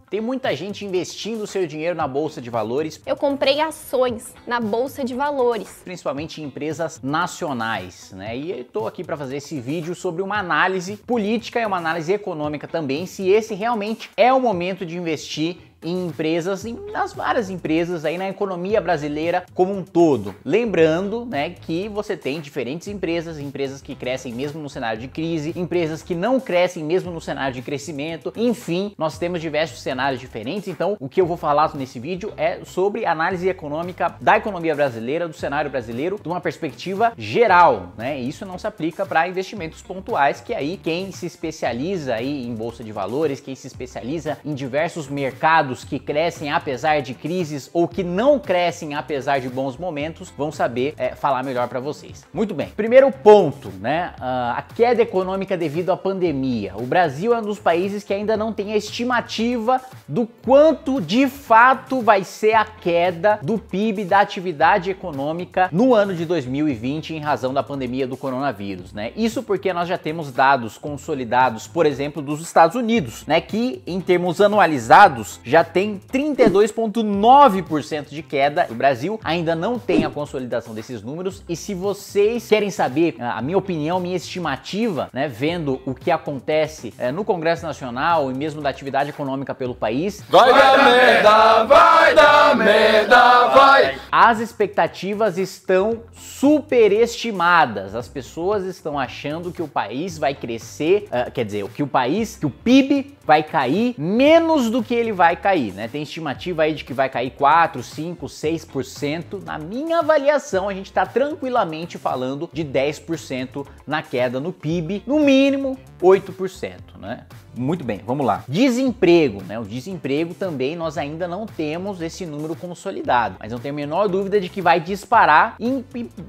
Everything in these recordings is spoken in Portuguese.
Tem muita gente investindo seu dinheiro na bolsa de valores. Eu comprei ações na bolsa de valores, Principalmente em empresas nacionais, né? E eu tô aqui para fazer esse vídeo sobre uma análise política e uma análise econômica também, se esse realmente é o momento de investir em empresas, nas várias empresas aí na economia brasileira como um todo. Lembrando, né, que você tem diferentes empresas que crescem mesmo no cenário de crise, empresas que não crescem mesmo no cenário de crescimento, enfim, nós temos diversos cenários diferentes. Então, o que eu vou falar nesse vídeo é sobre análise econômica da economia brasileira, do cenário brasileiro, de uma perspectiva geral, né? Isso não se aplica para investimentos pontuais, que aí quem se especializa aí em bolsa de valores, quem se especializa em diversos mercados que crescem apesar de crises ou que não crescem apesar de bons momentos, vão saber falar melhor para vocês. Muito bem. Primeiro ponto, né? A queda econômica devido à pandemia. O Brasil é um dos países que ainda não tem a estimativa do quanto de fato vai ser a queda do PIB, da atividade econômica no ano de 2020 em razão da pandemia do coronavírus, né? Isso porque nós já temos dados consolidados, por exemplo, dos Estados Unidos, né? Que em termos anualizados já tem 32,9% de queda. O Brasil ainda não tem a consolidação desses números, e se vocês querem saber a minha opinião, minha estimativa, né, vendo o que acontece no Congresso Nacional e mesmo da atividade econômica pelo país, vai dar merda, vai dar merda, vai! As expectativas estão superestimadas. As pessoas estão achando que o país vai crescer, que o PIB vai cair menos do que ele vai cair, né? Tem estimativa aí de que vai cair 4, 5, 6%. Na minha avaliação, a gente está tranquilamente falando de 10% na queda no PIB, no mínimo 8%, né? Muito bem, vamos lá. Desemprego, né? O desemprego também nós ainda não temos esse número consolidado, mas não tenho a menor dúvida de que vai disparar,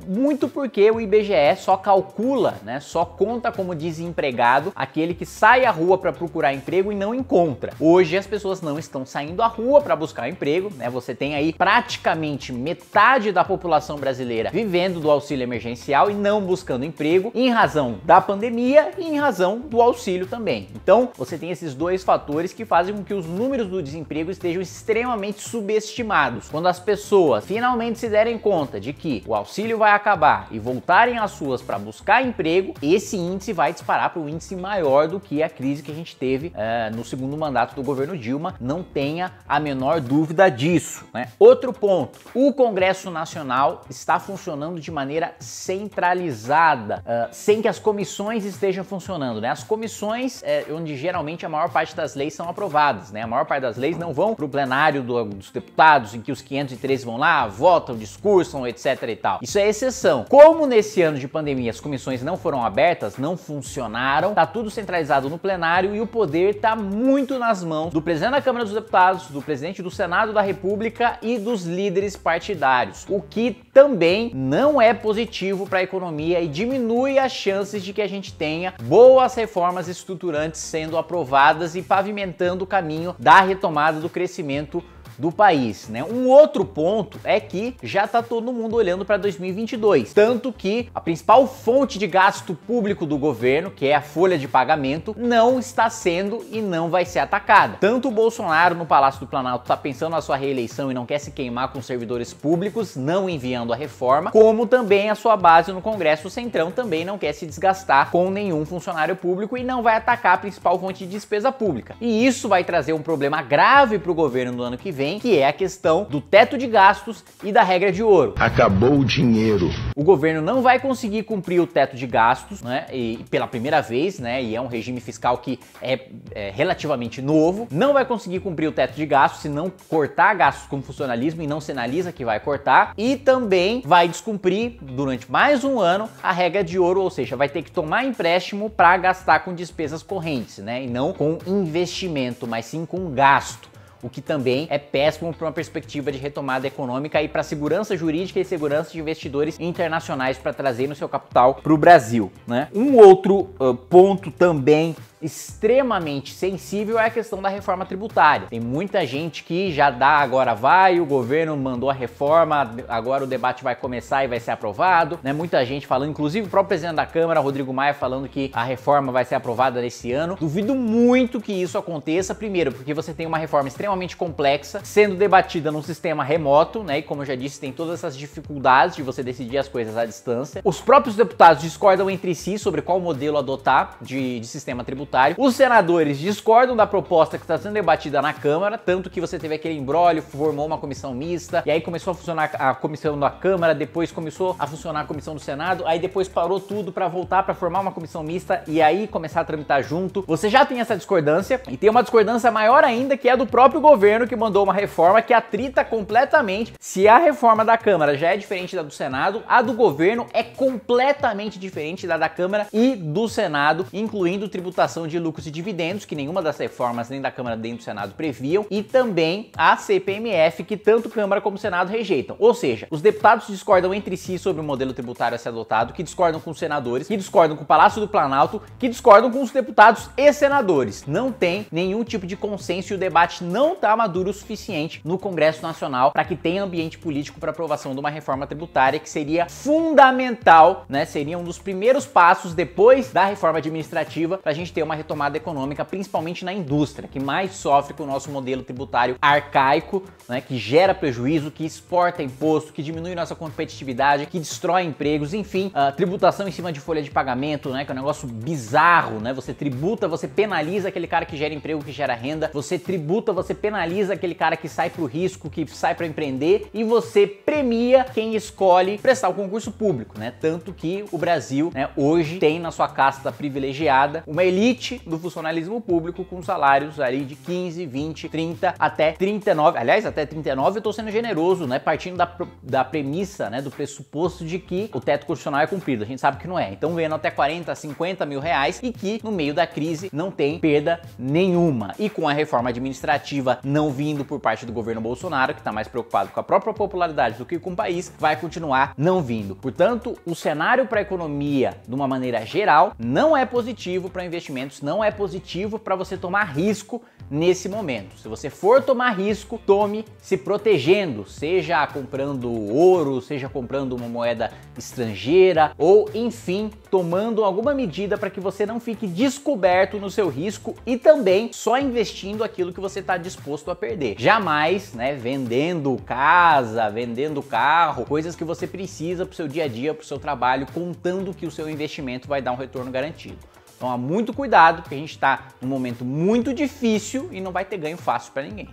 muito porque o IBGE só calcula, né? Só conta como desempregado aquele que sai à rua para procurar emprego e não encontra. Hoje as pessoas não estão saindo à rua para buscar emprego, né? Você tem aí praticamente metade da população brasileira vivendo do auxílio emergencial e não buscando emprego em razão da pandemia e em razão do auxílio também. Então, você tem esses dois fatores que fazem com que os números do desemprego estejam extremamente subestimados. Quando as pessoas finalmente se derem conta de que o auxílio vai acabar e voltarem às ruas para buscar emprego, esse índice vai disparar para um índice maior do que a crise que a gente teve no segundo mandato do governo Dilma. Não tenha a menor dúvida disso, né? Outro ponto, o Congresso Nacional está funcionando de maneira centralizada, sem que as comissões estejam funcionando, né? As comissões, onde geralmente a maior parte das leis são aprovadas, né? A maior parte das leis não vão para o plenário dos deputados, em que os 513 vão lá, votam, discursam, etc e tal. Isso é exceção. Como nesse ano de pandemia as comissões não foram abertas, não funcionaram, tá tudo centralizado no plenário e o poder tá muito nas mãos do presidente da Câmara dos Deputados, do presidente do Senado da República e dos líderes partidários, o que também não é positivo para a economia e diminui as chances de que a gente tenha boas reformas estruturantes sendo aprovadas e pavimentando o caminho da retomada do crescimento do país, né? Um outro ponto é que já está todo mundo olhando para 2022, tanto que a principal fonte de gasto público do governo, que é a folha de pagamento, não está sendo e não vai ser atacada. Tanto o Bolsonaro no Palácio do Planalto está pensando na sua reeleição e não quer se queimar com servidores públicos, não enviando a reforma, como também a sua base no Congresso, o Centrão, também não quer se desgastar com nenhum funcionário público e não vai atacar a principal fonte de despesa pública. E isso vai trazer um problema grave para o governo no ano que vem, que é a questão do teto de gastos e da regra de ouro. Acabou o dinheiro. O governo não vai conseguir cumprir o teto de gastos, né? E pela primeira vez, né? E é um regime fiscal que é relativamente novo. Não vai conseguir cumprir o teto de gastos se não cortar gastos com funcionalismo, e não sinaliza que vai cortar. E também vai descumprir durante mais um ano a regra de ouro, ou seja, vai ter que tomar empréstimo para gastar com despesas correntes, né? E não com investimento, mas sim com gasto. O que também é péssimo para uma perspectiva de retomada econômica e para a segurança jurídica e segurança de investidores internacionais para trazer no seu capital para o Brasil, né? Um outro ponto também extremamente sensível é a questão da reforma tributária. Tem muita gente que já dá agora vai, o governo mandou a reforma, agora o debate vai começar e vai ser aprovado, né? Muita gente falando, inclusive o próprio presidente da Câmara, Rodrigo Maia, falando que a reforma vai ser aprovada nesse ano. Duvido muito que isso aconteça, primeiro, porque você tem uma reforma extremamente complexa, sendo debatida num sistema remoto, né? E como eu já disse, tem todas essas dificuldades de você decidir as coisas à distância. Os próprios deputados discordam entre si sobre qual modelo adotar de sistema tributário. Os senadores discordam da proposta que está sendo debatida na Câmara, tanto que você teve aquele imbróglio, formou uma comissão mista, e aí começou a funcionar a comissão da Câmara, depois começou a funcionar a comissão do Senado, aí depois parou tudo para voltar para formar uma comissão mista e aí começar a tramitar junto. Você já tem essa discordância, e tem uma discordância maior ainda, que é do próprio governo, que mandou uma reforma que atrita completamente. Se a reforma da Câmara já é diferente da do Senado, a do governo é completamente diferente da Câmara e do Senado, incluindo tributação de lucros e dividendos, que nenhuma das reformas, nem da Câmara nem do Senado previam, e também a CPMF, que tanto Câmara como Senado rejeitam. Ou seja, os deputados discordam entre si sobre o modelo tributário a ser adotado, que discordam com os senadores, que discordam com o Palácio do Planalto, que discordam com os deputados e senadores. Não tem nenhum tipo de consenso e o debate não está maduro o suficiente no Congresso Nacional para que tenha ambiente político para aprovação de uma reforma tributária que seria fundamental, né? Seria um dos primeiros passos depois da reforma administrativa para a gente ter uma retomada econômica, principalmente na indústria, que mais sofre com o nosso modelo tributário arcaico, né? Que gera prejuízo, que exporta imposto, que diminui nossa competitividade, que destrói empregos, enfim, tributação em cima de folha de pagamento, né? Que é um negócio bizarro, né? Você tributa, você penaliza aquele cara que gera emprego, que gera renda, você tributa, você penaliza aquele cara que sai pro risco, que sai para empreender, e você premia quem escolhe prestar o concurso público, né? Tanto que o Brasil, né, hoje tem na sua casta privilegiada uma elite do funcionalismo público com salários ali de 15, 20, 30 até 39, aliás, até 39 eu tô sendo generoso, né? Partindo da premissa, né, do pressuposto de que o teto constitucional é cumprido, a gente sabe que não é. Então ganhando até 40, 50 mil reais e que no meio da crise não tem perda nenhuma. E com a reforma administrativa não vindo por parte do governo Bolsonaro, que tá mais preocupado com a própria popularidade do que com o país, vai continuar não vindo. Portanto, o cenário para a economia, de uma maneira geral, não é positivo para investimentos, não é positivo para você tomar risco nesse momento. Se você for tomar risco, tome se protegendo, seja comprando ouro, seja comprando uma moeda estrangeira ou, enfim, tomando alguma medida para que você não fique descoberto no seu risco e também só investindo aquilo que você está disposto a perder. Jamais, né, vendendo casa, vendendo carro, coisas que você precisa para o seu dia a dia, para o seu trabalho, contando que o seu investimento vai dar um retorno garantido. Então, há muito cuidado, porque a gente está num momento muito difícil e não vai ter ganho fácil para ninguém.